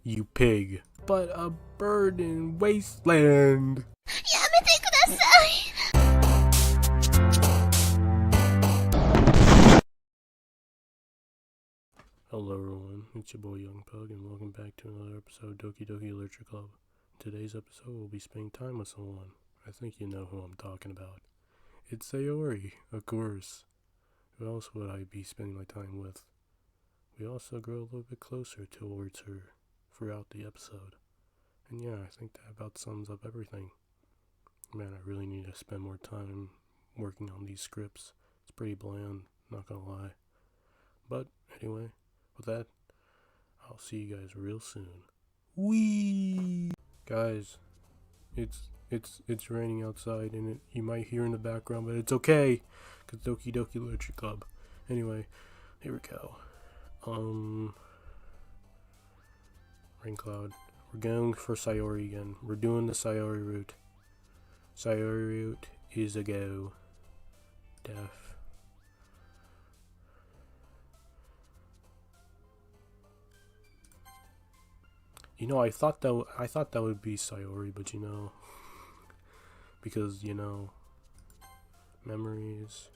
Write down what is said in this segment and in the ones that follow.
you pig, but a bird in wasteland. やめてください。Hello everyone, it's your boy Young Pug and welcome back to another episode of Doki Literature Club. In today's episode we'll be spending time with someone. I think you know who I'm talking about. It's Sayori, of course. Who else would I be spending my time with? We also grow a little bit closer towards her throughout the episode. And yeah, I think that about sums up everything. Man, I really need to spend more time working on these scripts. It's pretty bland, not gonna lie. But anyway, with that, I'll see you guys real soon. Whee! Guys, it's raining outside and you might hear in the background, but it's okay, cause Doki Literature Club. Anyway, here we go. Rain cloud. We're going for Sayori again. We're doing the Sayori route. Sayori route is a go. Def. You know, I thought that would be Sayori, but you know, because you know, memories,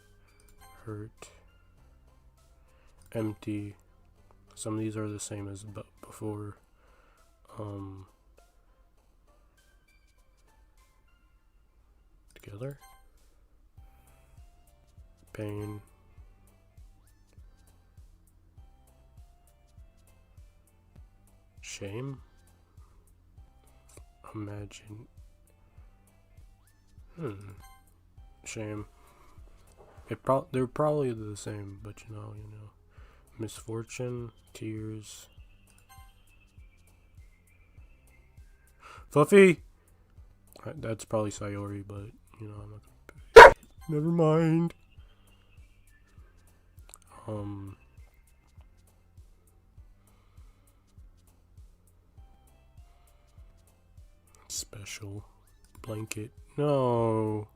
hurt, empty. Some of these are the same as before. Together. Pain. Shame. Imagine. Shame. They're probably the same, but you know. Misfortune, tears. Fluffy. That's probably Sayori, but you know I'm not gonna. Never mind. Special blanket. No.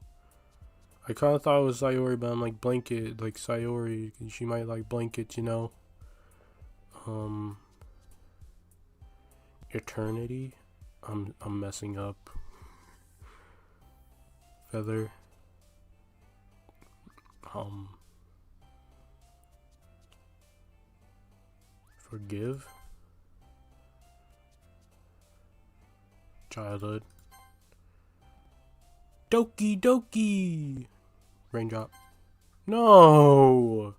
I kind of thought it was Sayori, but I'm like blanket, like Sayori. She might like blanket, you know. Eternity. I'm messing up. Feather. Forgive. Childhood. Doki. Raindrop. No.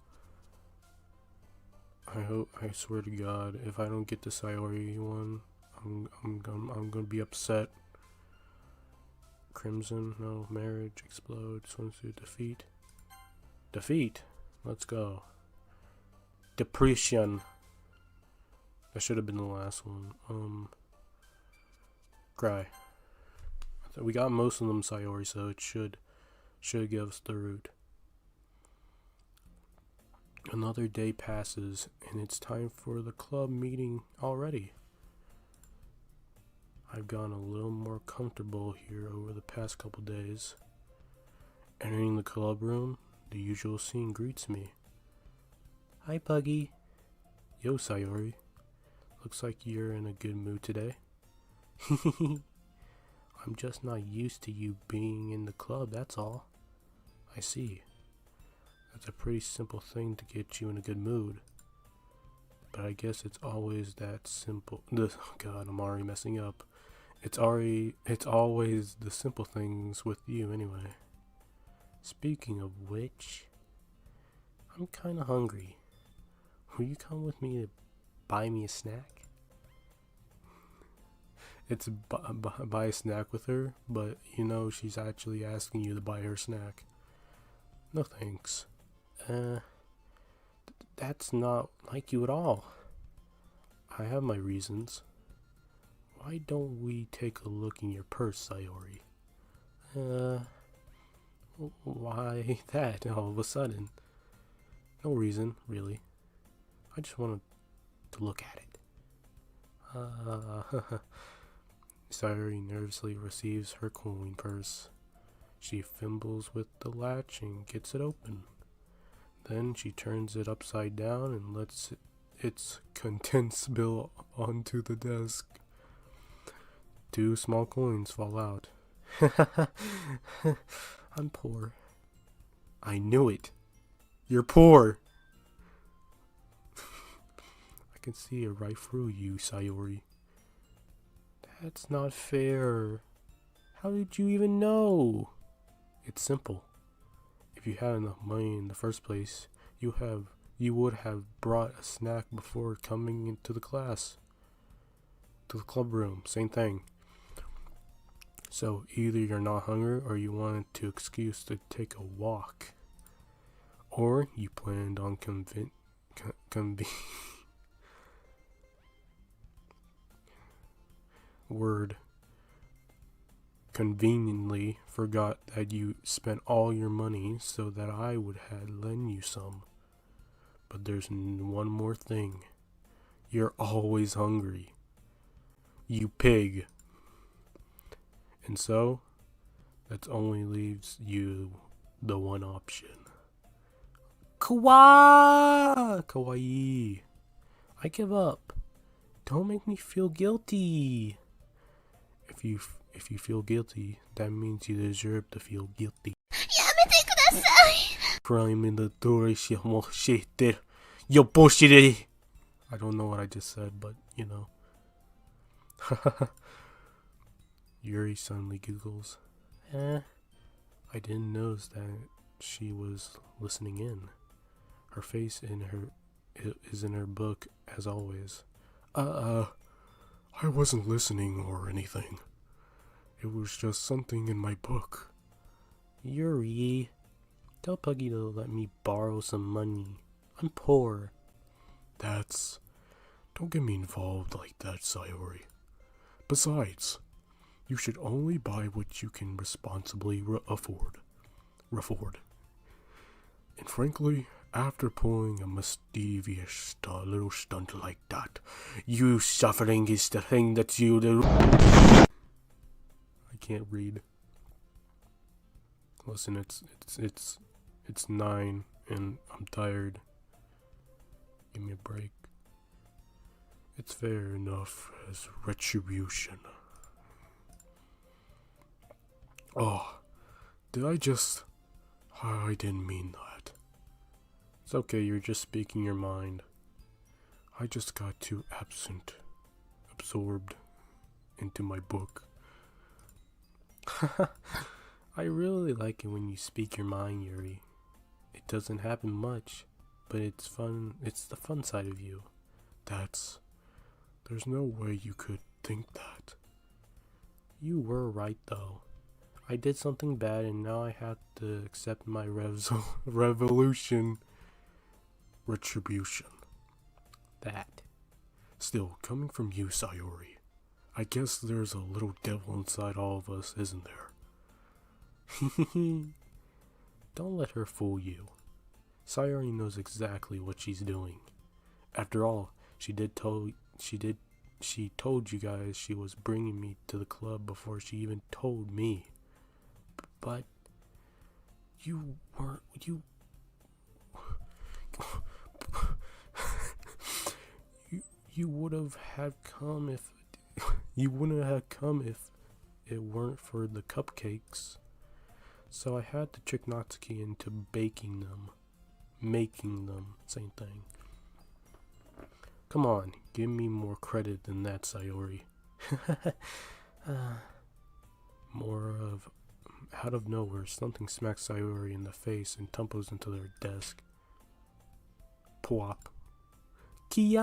I swear to God, if I don't get the Sayori one, I'm gonna be upset. Crimson. No. Marriage. Explode. Swimsuit. Defeat. Let's go. Depression. That should have been the last one. Cry. We got most of them Sayori, so it should give us the route. Another day passes, and it's time for the club meeting already. I've gotten a little more comfortable here over the past couple days. Entering the club room, the usual scene greets me. Hi, Puggy. Yo, Sayori. Looks like you're in a good mood today. I'm just not used to you being in the club, that's all. I see. That's a pretty simple thing to get you in a good mood. But I guess it's always that simple. Oh God, I'm already messing up. It's always the simple things with you anyway. Speaking of which, I'm kinda hungry. Will you come with me to buy me a snack? It's buy a snack with her, but you know she's actually asking you to buy her snack. No thanks. That's not like you at all. I have my reasons. Why don't we take a look in your purse, Sayori? Why that all of a sudden? No reason, really. I just wanted to look at it. Sayori nervously receives her coin purse. She fumbles with the latch and gets it open. Then she turns it upside down and lets its contents spill onto the desk. 2 small coins fall out. I'm poor. I knew it. You're poor. I can see it right through you, Sayori. That's not fair. How did you even know? It's simple. If you had enough money in the first place, you would have brought a snack before coming into the class. To the club room, same thing. So either you're not hungry or you wanted to excuse to take a walk. Or you planned on conveniently forgot that you spent all your money so that I would have lent you some. But there's one more thing. You're always hungry. You pig. And so, that only leaves you the one option. Kawaii. I give up. Don't make me feel guilty. If you feel guilty, that means you deserve to feel guilty. やめてください Crime in the door, yo bullshit. I don't know what I just said, but you know. Yuri suddenly giggles. I didn't notice that she was listening in. Her face is in her book as always. I wasn't listening or anything. It was just something in my book. Yuri, tell Puggy to let me borrow some money. I'm poor. Don't get me involved like that, Sayori. Besides, you should only buy what you can responsibly afford. And frankly, after pulling a mischievous little stunt like that, you suffering is the thing that you do. I can't read. Listen, it's 9 and I'm tired. Give me a break. It's fair enough as retribution. Oh, I didn't mean that. It's okay, you're just speaking your mind. I just got too absorbed into my book. I really like it when you speak your mind, Yuri. It doesn't happen much, but it's fun. It's the fun side of you. There's no way you could think that. You were right, though. I did something bad, and now I have to accept my retribution. That. Still, coming from you, Sayori, I guess there's a little devil inside all of us, isn't there? Don't let her fool you. Sayori knows exactly what she's doing. After all, she told you guys she was bringing me to the club before she even told me. But you wouldn't have come if it weren't for the cupcakes. So I had to trick Natsuki into making them, same thing. Come on, give me more credit than that, Sayori. Out of nowhere, something smacks Sayori in the face and tumbles into their desk. Plop. Kia!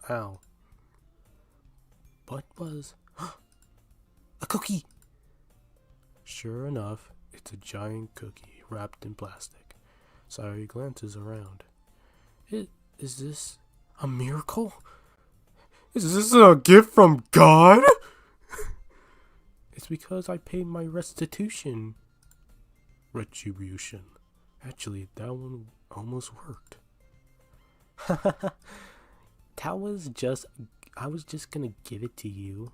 Ow. What was... a cookie! Sure enough, it's a giant cookie wrapped in plastic. Sayori glances around. Is this a miracle? Is this a gift from God? It's because I paid my retribution. Actually, that one almost worked. I was just gonna give it to you.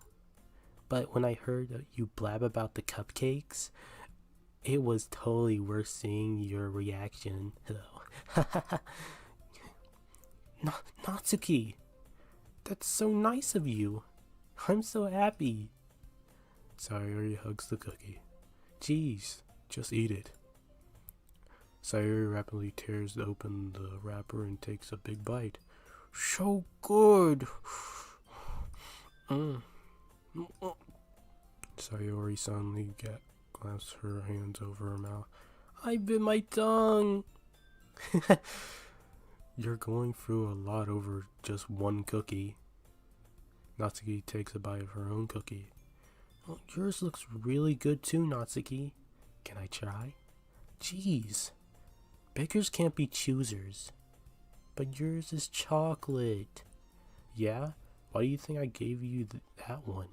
But when I heard you blab about the cupcakes, it was totally worth seeing your reaction, though. Natsuki, that's so nice of you. I'm so happy. Sayori hugs the cookie. Jeez, just eat it. Sayori rapidly tears open the wrapper and takes a big bite. So good. Sayori suddenly clasps her hands over her mouth. I bit my tongue. You're going through a lot over just one cookie. Natsuki takes a bite of her own cookie. Oh, yours looks really good too, Natsuki. Can I try? Jeez. Beggars can't be choosers. But yours is chocolate. Yeah? Why do you think I gave you that one?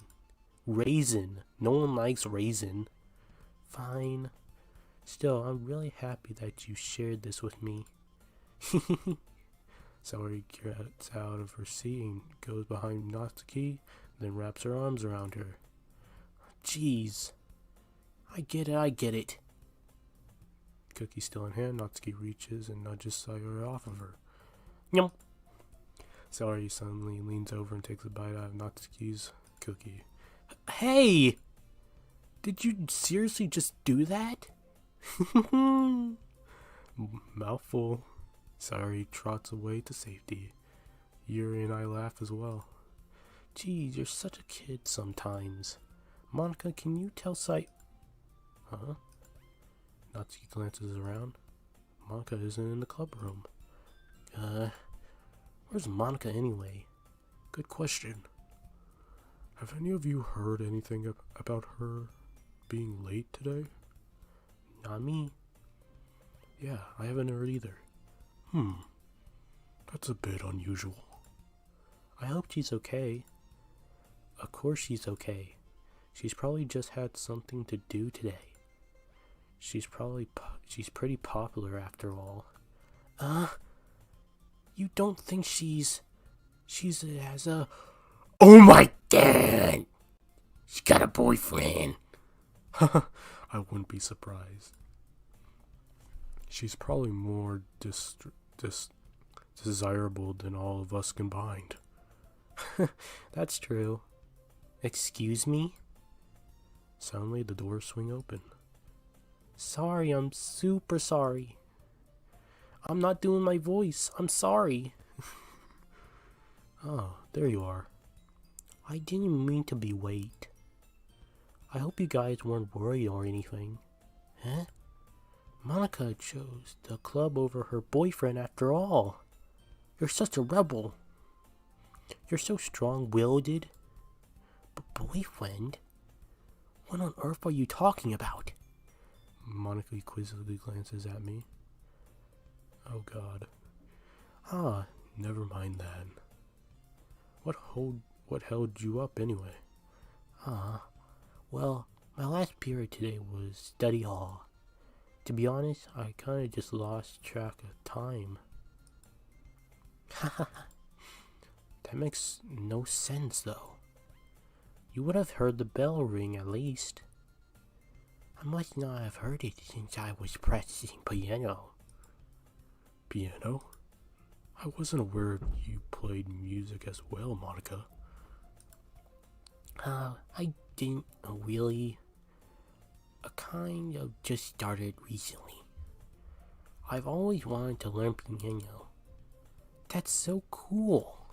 Raisin. No one likes raisin. Fine. Still, I'm really happy that you shared this with me. Sayori gets out of her seat and goes behind Natsuki, then wraps her arms around her. Jeez. I get it. Cookie still in hand, Natsuki reaches and nudges Sayori off of her. Yum. Sayori suddenly leans over and takes a bite out of Natsuki's cookie. Hey! Did you seriously just do that? Mouthful. Sayori trots away to safety. Yuri and I laugh as well. Geez, you're such a kid sometimes. Monica, can you tell Huh? Natsuki glances around. Monica isn't in the club room. Where's Monica anyway? Good question. Have any of you heard anything about her being late today? Not me. Yeah, I haven't heard either. That's a bit unusual. I hope she's okay. Of course she's okay. She's probably just had something to do today. She's pretty popular after all. You don't think she has a... Oh my god! She got a boyfriend. I wouldn't be surprised. She's probably more desirable than all of us combined. That's true. Excuse me? Suddenly the doors swing open. Sorry, I'm super sorry. I'm not doing my voice. I'm sorry. Oh, there you are. I didn't mean to be late. I hope you guys weren't worried or anything. Huh? Monica chose the club over her boyfriend after all. You're such a rebel. You're so strong-willed. But boyfriend? What on earth are you talking about? Monica quizzically glances at me. Oh god. Never mind that. What held you up anyway? Well, my last period today was study hall. To be honest, I kinda just lost track of time. That makes no sense though. You would have heard the bell ring at least. I must not have heard it since I was practicing piano. Piano? I wasn't aware you played music as well, Monica. I didn't really. I kind of just started recently. I've always wanted to learn piano. That's so cool.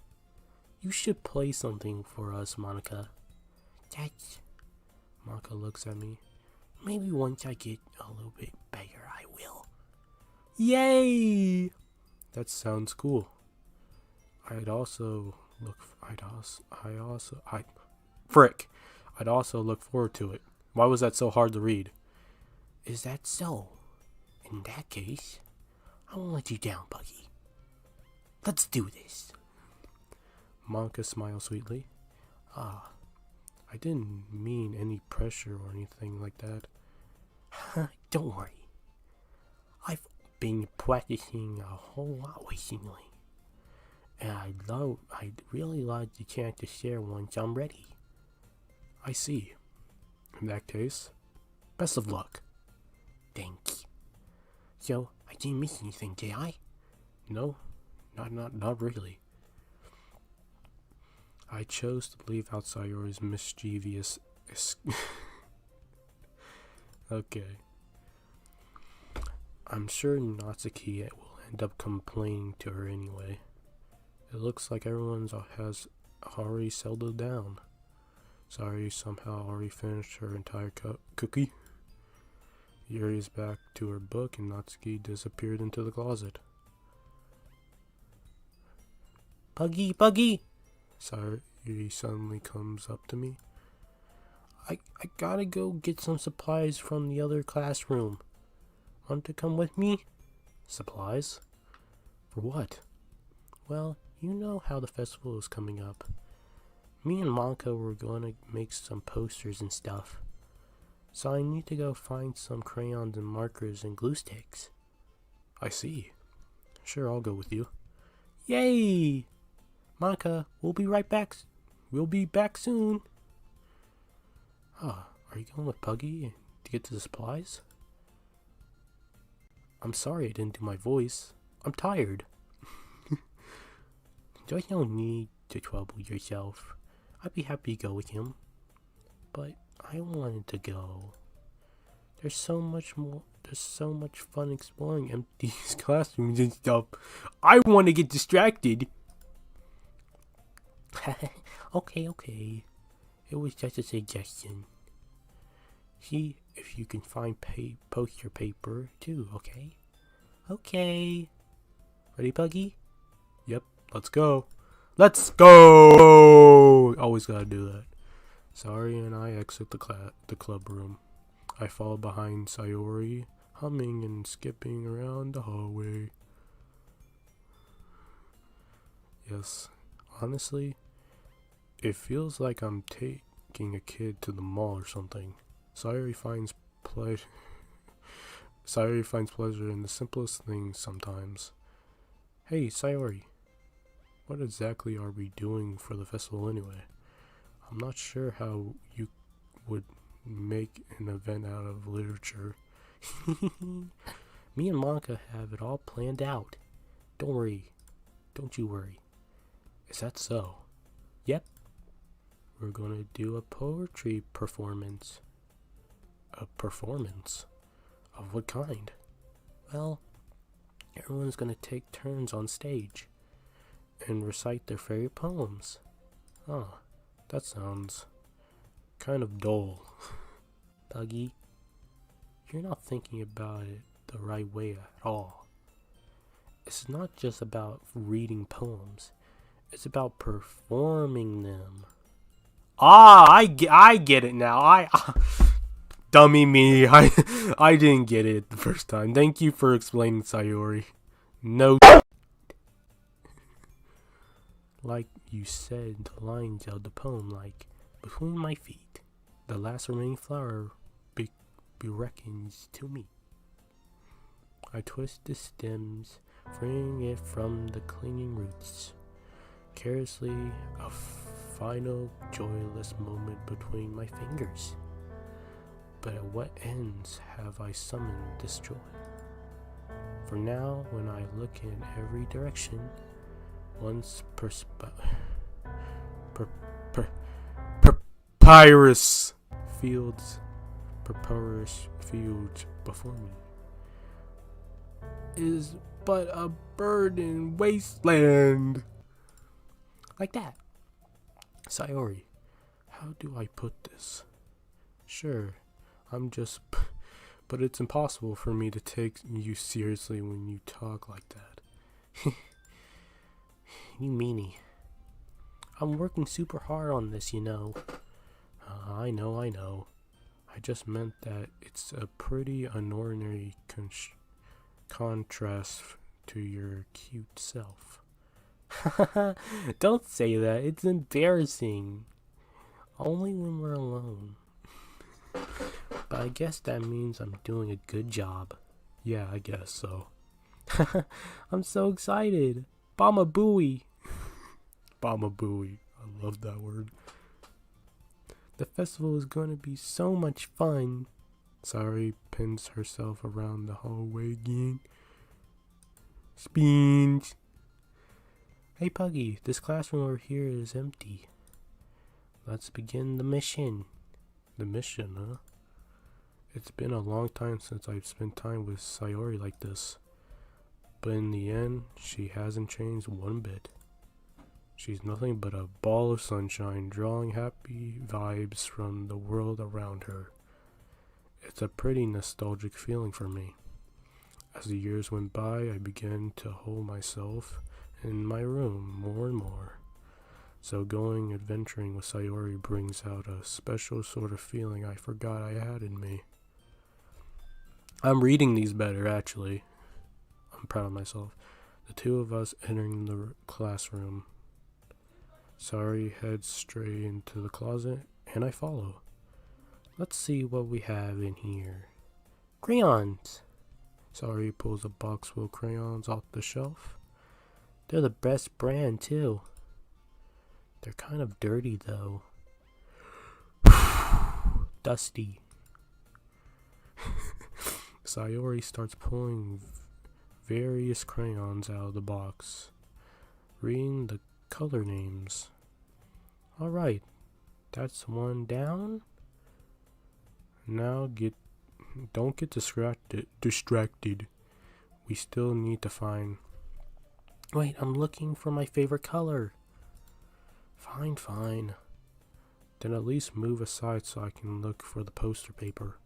You should play something for us, Monica. Monica looks at me. Maybe once I get a little bit better, I will. Yay! That sounds cool. I'd also look forward to it. Why was that so hard to read? Is that so? In that case, I won't let you down, Buggy. Let's do this. Monica smiles sweetly. I didn't mean any pressure or anything like that. Don't worry. I've been practicing a whole lot recently. And I'd really like the chance to share once I'm ready. I see. In that case, best of luck. Thanks. So, I didn't miss anything, did I? No, Not really. I chose to leave out Sayori's mischievous... Okay. I'm sure Natsuki will end up complaining to her anyway. It looks like everyone has already settled down. Sayori somehow already finished her entire cookie. Yuri is back to her book and Natsuki disappeared into the closet. Buggy! Sayori suddenly comes up to me. I gotta go get some supplies from the other classroom. Want to come with me? Supplies? For what? Well, you know how the festival is coming up. Me and Monica were going to make some posters and stuff. So I need to go find some crayons and markers and glue sticks. I see. Sure, I'll go with you. Yay! Monica, we'll be right back. We'll be back soon. Are you going with Puggy to get to the supplies? I'm sorry I didn't do my voice. I'm tired. There's no need to trouble yourself. I'd be happy to go with him. But I wanted to go. There's so much fun exploring empty classrooms and stuff. I want to get distracted. Okay. It was just a suggestion. See if you can find poster paper too, okay? Okay. Ready, Puggy? Yep, let's go. Let's go! Always gotta do that. Sayori and I exit the club room. I follow behind Sayori, humming and skipping around the hallway. Yes, honestly, it feels like I'm taking a kid to the mall or something. Sayori finds pleasure in the simplest things sometimes. Hey, Sayori, what exactly are we doing for the festival anyway? I'm not sure how you would make an event out of literature. Me and Monica have it all planned out. Don't you worry. Is that so? Yep. We're gonna do a poetry performance. A performance? Of what kind? Well, everyone's gonna take turns on stage and recite their favorite poems. Oh, that sounds kind of dull. Buggy, you're not thinking about it the right way at all. It's not just about reading poems. It's about performing them. I get it now. Dummy me. I didn't get it the first time. Thank you for explaining, Sayori. No. Like you said, the lines of the poem, like, between my feet, the last remaining flower beckons to me. I twist the stems, freeing it from the clinging roots. Carelessly, a final joyless moment between my fingers. But at what ends have I summoned this joy? For now, when I look in every direction, once papyrus fields before me is but a burdened wasteland. Like that. Sayori, how do I put this? Sure, but it's impossible for me to take you seriously when you talk like that. You meanie. I'm working super hard on this, you know. I know. I just meant that it's a pretty unordinary contrast to your cute self. Don't say that. It's embarrassing. Only when we're alone. But I guess that means I'm doing a good job. Yeah, I guess so. I'm so excited. Bama Booey. Bama Booey. I love that word. The festival is going to be so much fun. Sayori pins herself around the hallway again. Spins. Hey Puggy, this classroom over here is empty. Let's begin the mission. The mission, huh? It's been a long time since I've spent time with Sayori like this. But in the end, she hasn't changed one bit. She's nothing but a ball of sunshine, drawing happy vibes from the world around her. It's a pretty nostalgic feeling for me. As the years went by, I began to hold myself in my room more and more. So going adventuring with Sayori brings out a special sort of feeling I forgot I had in me. I'm reading these better, actually. I'm proud of myself. The two of us entering the classroom. Sayori heads straight into the closet, and I follow. Let's see what we have in here. Crayons! Sayori pulls a box full of crayons off the shelf. They're the best brand, too. They're kind of dirty, though. Dusty. Sayori starts pulling various crayons out of the box, reading the color names. Alright, that's one down. Now don't get distracted. We still need to find... Wait, I'm looking for my favorite color. Fine. Then at least move aside so I can look for the poster paper.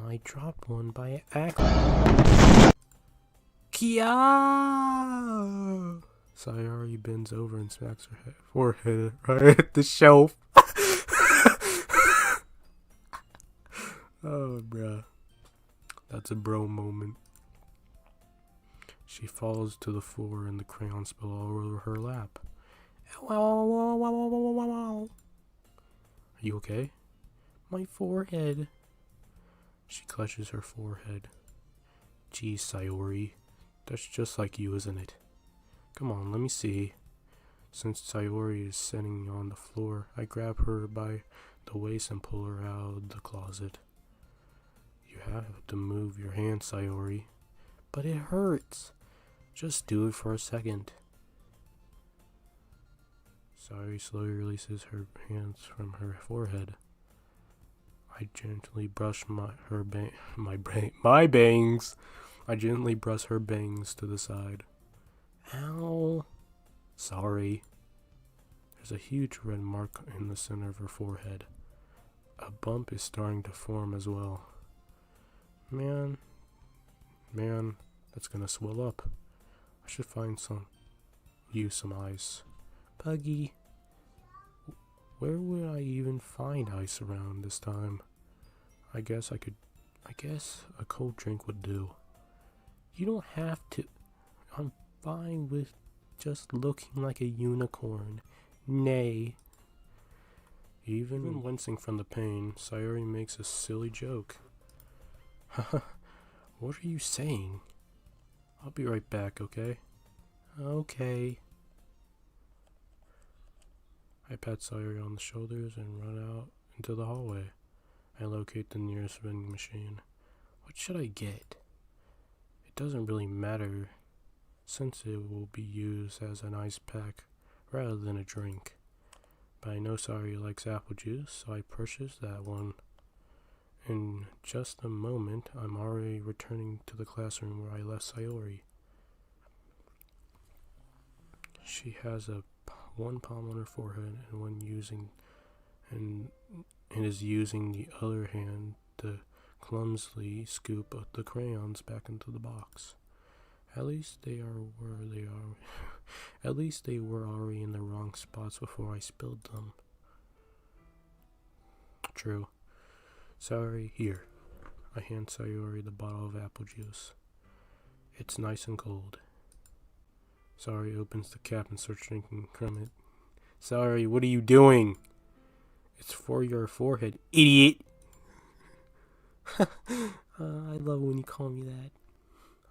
I dropped one by accident. Kia! Sayori bends over and smacks her forehead right at the shelf. Oh, bruh. That's a bro moment. She falls to the floor and the crayons spill all over her lap. Are you okay? My forehead. She clutches her forehead. Geez, Sayori. That's just like you, isn't it? Come on, let me see. Since Sayori is sitting on the floor, I grab her by the waist and pull her out of the closet. You have to move your hand, Sayori. But it hurts. Just do it for a second. Sayori slowly releases her hands from her forehead. I gently brush my bangs. I gently brush her bangs to the side. Ow. Sorry. There's a huge red mark in the center of her forehead. A bump is starting to form as well. Man, that's gonna swell up. I should use some ice. Puggy, where would I even find ice around this time? I guess a cold drink would do. You don't have to. I'm fine with just looking like a unicorn. Nay. Even wincing from the pain, Sayori makes a silly joke. What are you saying? I'll be right back, okay? Okay. I pat Sayori on the shoulders and run out into the hallway. I locate the nearest vending machine. What should I get? It doesn't really matter, since it will be used as an ice pack rather than a drink. But I know Sayori likes apple juice, so I purchase that one. In just a moment, I'm already returning to the classroom where I left Sayori. She has one palm on her forehead and is using the other hand to clumsily scoop the crayons back into the box. At least they are where they are. At least they were already in the wrong spots before I spilled them. True. Sorry, here. I hand Sayori the bottle of apple juice. It's nice and cold. Sayori opens the cap and starts drinking from it. Sayori, what are you doing? It's for your forehead, idiot. I love when you call me that.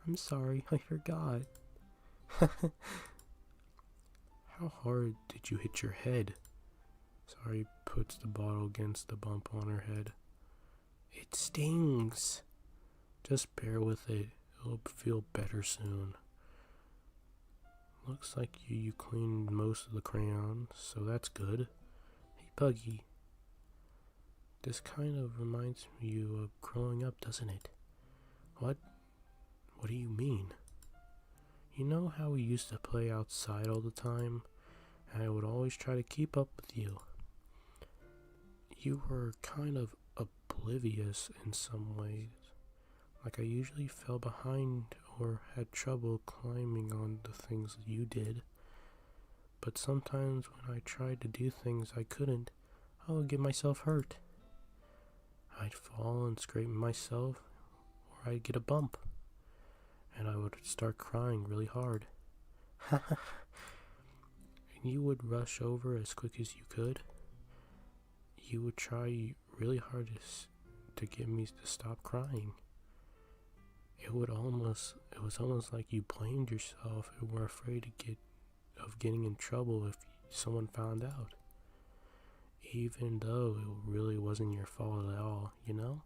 I'm sorry, I forgot. How hard did you hit your head? Sayori puts the bottle against the bump on her head. It stings. Just bear with it. It'll feel better soon. Looks like you cleaned most of the crayons, so that's good. Hey, Puggy. This kind of reminds you of growing up, doesn't it? What? What do you mean? You know how we used to play outside all the time? And I would always try to keep up with you. You were kind of oblivious in some ways. Like I usually fell behind or had trouble climbing on the things you did. But sometimes when I tried to do things I couldn't, I would get myself hurt. I'd fall and scrape myself, or I'd get a bump. And I would start crying really hard. And you would rush over as quick as you could. You would try really hard to get me to stop crying. It was almost like you blamed yourself and were afraid of getting in trouble if someone found out. Even though it really wasn't your fault at all, you know?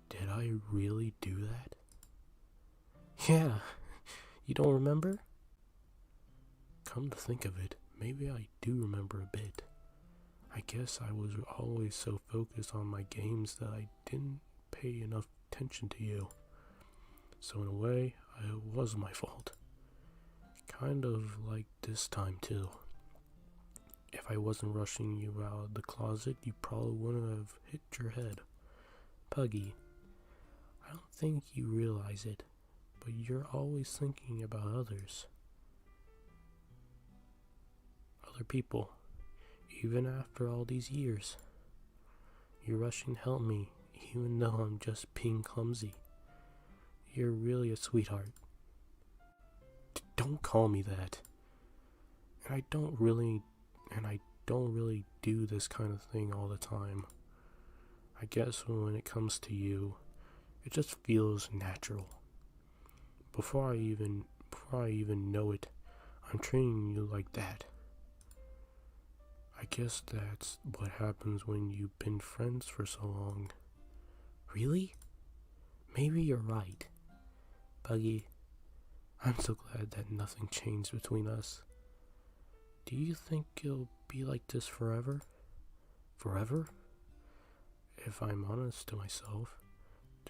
Did I really do that? Yeah, you don't remember? Come to think of it, maybe I do remember a bit. I guess I was always so focused on my games that I didn't pay enough attention to you. So in a way, it was my fault. Kind of like this time too. If I wasn't rushing you out of the closet, you probably wouldn't have hit your head. Puggy, I don't think you realize it, but you're always thinking about others. Other people. Even after all these years. You're rushing to help me, even though I'm just being clumsy. You're really a sweetheart. Don't call me that. And I don't really do this kind of thing all the time. I guess when it comes to you, it just feels natural. Before I even know it, I'm treating you like that. I guess that's what happens when you've been friends for so long. Really? Maybe you're right. Buggy, I'm so glad that nothing changed between us. Do you think it'll be like this forever? Forever? If I'm honest to myself,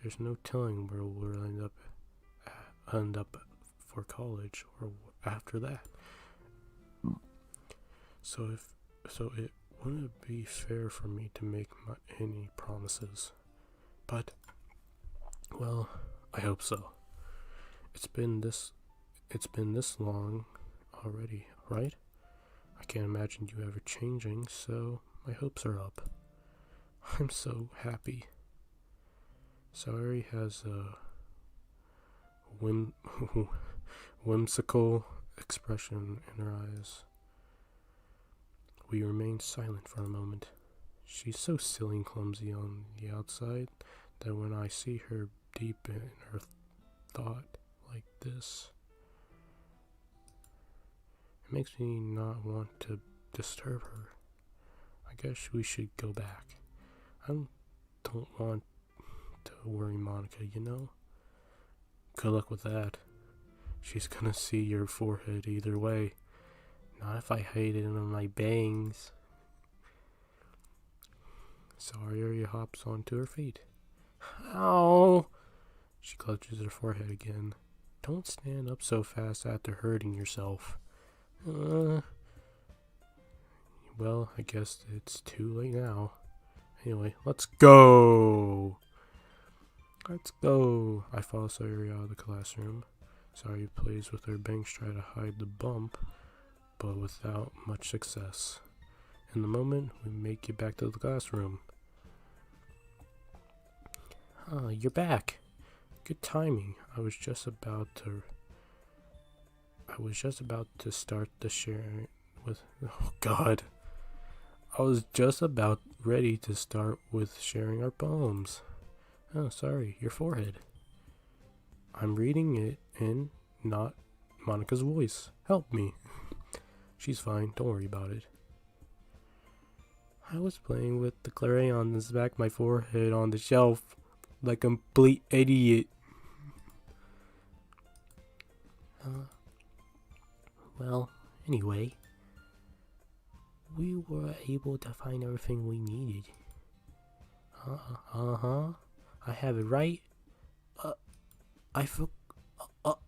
there's no telling where we'll end up for college or after that. So it wouldn't be fair for me to make any promises. But, well, I hope so. It's been this long already, right? I can't imagine you ever changing, so my hopes are up. I'm so happy. Sayori has a whimsical expression in her eyes. We remain silent for a moment. She's so silly and clumsy on the outside that when I see her deep in her thought like this, it makes me not want to disturb her. I guess we should go back. I don't want to worry Monica, you know? Good luck with that. She's gonna see your forehead either way. Not if I hide it on my bangs. Sayori hops onto her feet. Ow! She clutches her forehead again. Don't stand up so fast after hurting yourself. Well, I guess it's too late now. Anyway, let's go! Let's go! I follow Sayori out of the classroom. Sayori plays with her bangs, try to hide the bump, but without much success. In the moment, we make it back to the classroom. You're back. Good timing. I was just about to start the sharing with... Oh, God. I was just about ready to start with sharing our poems. Oh, sorry. Your forehead. I'm reading it in not Monica's voice. Help me. She's fine. Don't worry about it. I was playing with the crayons back of my forehead on the shelf like a complete idiot. Well, anyway, we were able to find everything we needed. Uh-huh. I have it right. I forgot.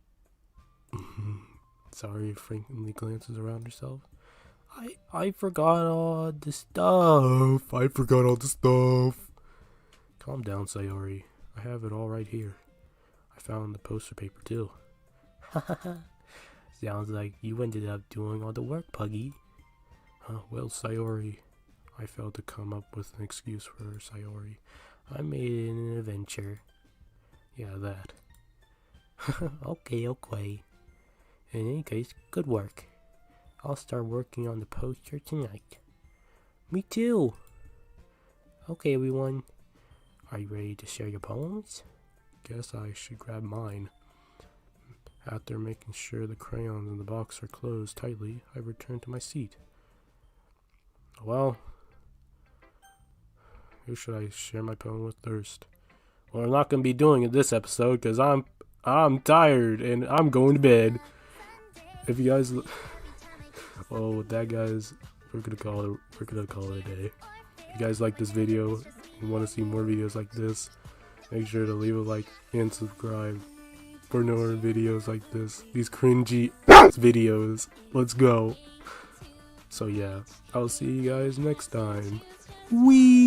Sorry, Franklin glances around herself. I forgot all the stuff. Calm down, Sayori. I have it all right here. I found the poster paper too. Sounds like you ended up doing all the work, Puggy. Well, Sayori, I failed to come up with an excuse for Sayori. I made it an adventure. Yeah, that. Okay. In any case, good work. I'll start working on the poster tonight. Me too. Okay, everyone. Are you ready to share your poems? Guess I should grab mine. After making sure the crayons in the box are closed tightly, I return to my seat. Well, who should I share my poem with first? Well, I'm not going to be doing it this episode because I'm tired and I'm going to bed. If you guys, well, with that, guys, we're gonna call it a day. If you guys like this video and want to see more videos like this, make sure to leave a like and subscribe for more videos like this. These cringy videos. Let's go. So yeah, I'll see you guys next time. Wee.